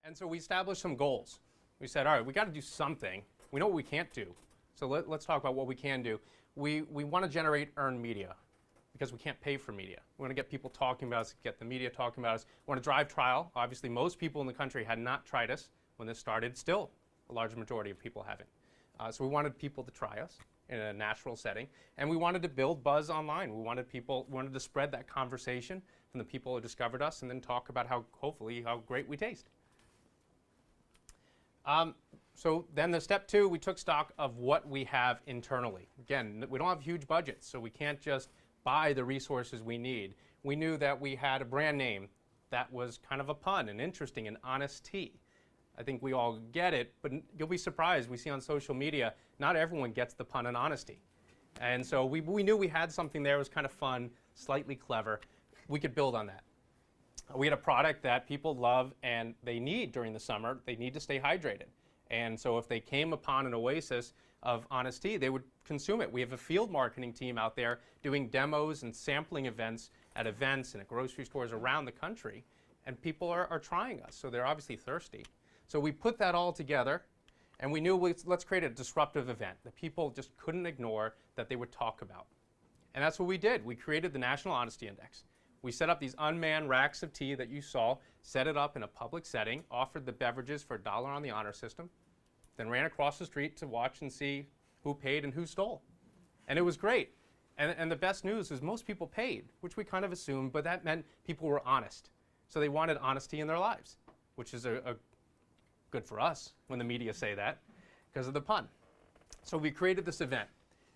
And so we established some goals. We said, all right, we got to do something. We know what we can't do. So let's talk about what we can do. We want to generate earned media because we can't pay for media. We want to get people talking about us, get the media talking about us. We want to drive trial. Obviously, most people in the country had not tried us when this started. Still, a large majority of people haven't. So we wanted people to try us in a natural setting. And we wanted to build buzz online. We wanted to spread that conversation from the people who discovered us and then talk about hopefully, how great we taste. So then the step two, we took stock of what we have internally. Again, we don't have huge budgets, so we can't just buy the resources we need. We knew that we had a brand name that was kind of a pun and interesting and honest tea. I think we all get it, but you'll be surprised. We see on social media, not everyone gets the pun and honesty. And so we knew we had something there. It was kind of fun, slightly clever. We could build on that. We had a product that people love and they need during the summer. They need to stay hydrated. And so if they came upon an oasis of honest tea, they would consume it. We have a field marketing team out there doing demos and sampling events at events and at grocery stores around the country. And people are trying us, so they're obviously thirsty. So we put that all together, and we knew let's create a disruptive event that people just couldn't ignore, that they would talk about. And that's what we did. We created the National Honesty Index. We set up these unmanned racks of tea that you saw, set it up in a public setting, offered the beverages for $1 on the honor system, then ran across the street to watch and see who paid and who stole. And it was great. And the best news is most people paid, which we kind of assumed, but that meant people were honest. So they wanted honesty in their lives, which is good for us when the media say that because of the pun. So we created this event.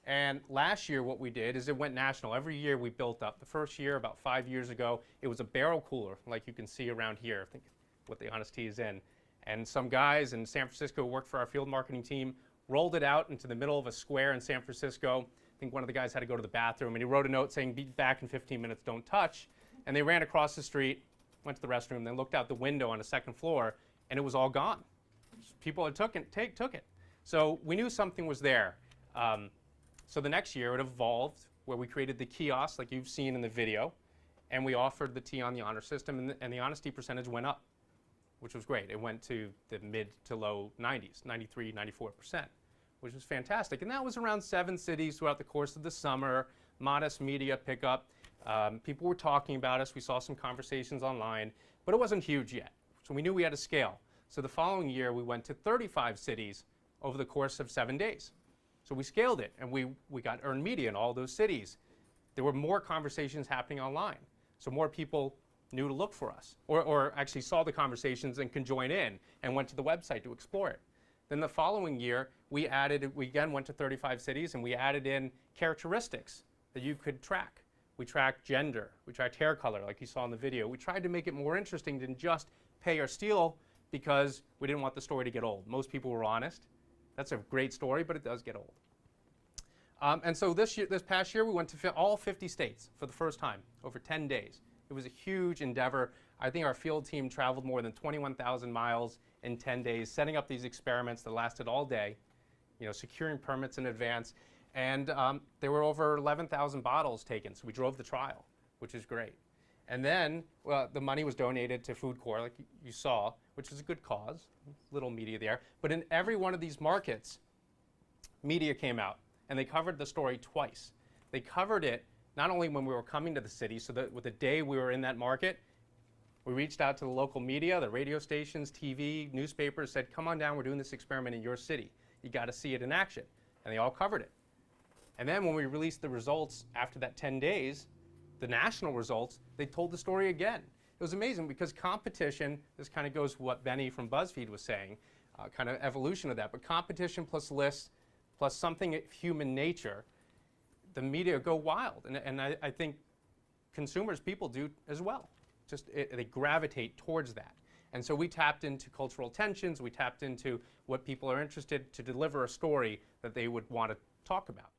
And last year what we did is it went national. Every year we built up. The first year, about 5 years ago, it was a barrel cooler like you can see around here. I think what the honest tea is in. And some guys in San Francisco who worked for our field marketing team rolled it out into the middle of a square in San Francisco. I think one of the guys had to go to the bathroom, and he wrote a note saying, "Be back in 15 minutes, don't touch." And they ran across the street, went to the restroom, then looked out the window on the second floor, and it was all gone. People had took it. So we knew something was there. So the next year it evolved where we created the kiosk like you've seen in the video, and we offered the tea on the honor system, and the honesty percentage went up, which was great. It went to the mid to low 90s, 93, 94%, which was fantastic. And that was around 7 cities throughout the course of the summer, modest media pickup. People were talking about us. We saw some conversations online, but it wasn't huge yet. So we knew we had to scale. So the following year, we went to 35 cities over the course of 7 days. So we scaled it, and we got earned media in all those cities. There were more conversations happening online. So more people knew to look for us, or actually saw the conversations and can join in and went to the website to explore it. Then the following year, we again went to 35 cities, and we added in characteristics that you could track. We tracked gender. We tracked hair color, like you saw in the video. We tried to make it more interesting than just pay or steal, because we didn't want the story to get old. Most people were honest. That's a great story, but it does get old. And so this past year, we went to all 50 states for the first time, over 10 days. It was a huge endeavor. I think our field team traveled more than 21,000 miles in 10 days, setting up these experiments that lasted all day, securing permits in advance. And there were over 11,000 bottles taken, so we drove the trial, which is great. And then the money was donated to Food Corps, like you saw, which is a good cause, little media there. But in every one of these markets, media came out, and they covered the story twice. They covered it not only when we were coming to the city, so that with the day we were in that market, we reached out to the local media, the radio stations, TV, newspapers, said, "Come on down, we're doing this experiment in your city. You got to see it in action." And they all covered it. And then when we released the results after that 10 days, the national results, they told the story again. It was amazing because competition, this kind of goes to what Benny from BuzzFeed was saying, kind of evolution of that, but competition plus lists plus something of human nature, the media go wild. And I think consumers, people do as well. They gravitate towards that. And so we tapped into cultural tensions, we tapped into what people are interested to deliver a story that they would want to talk about.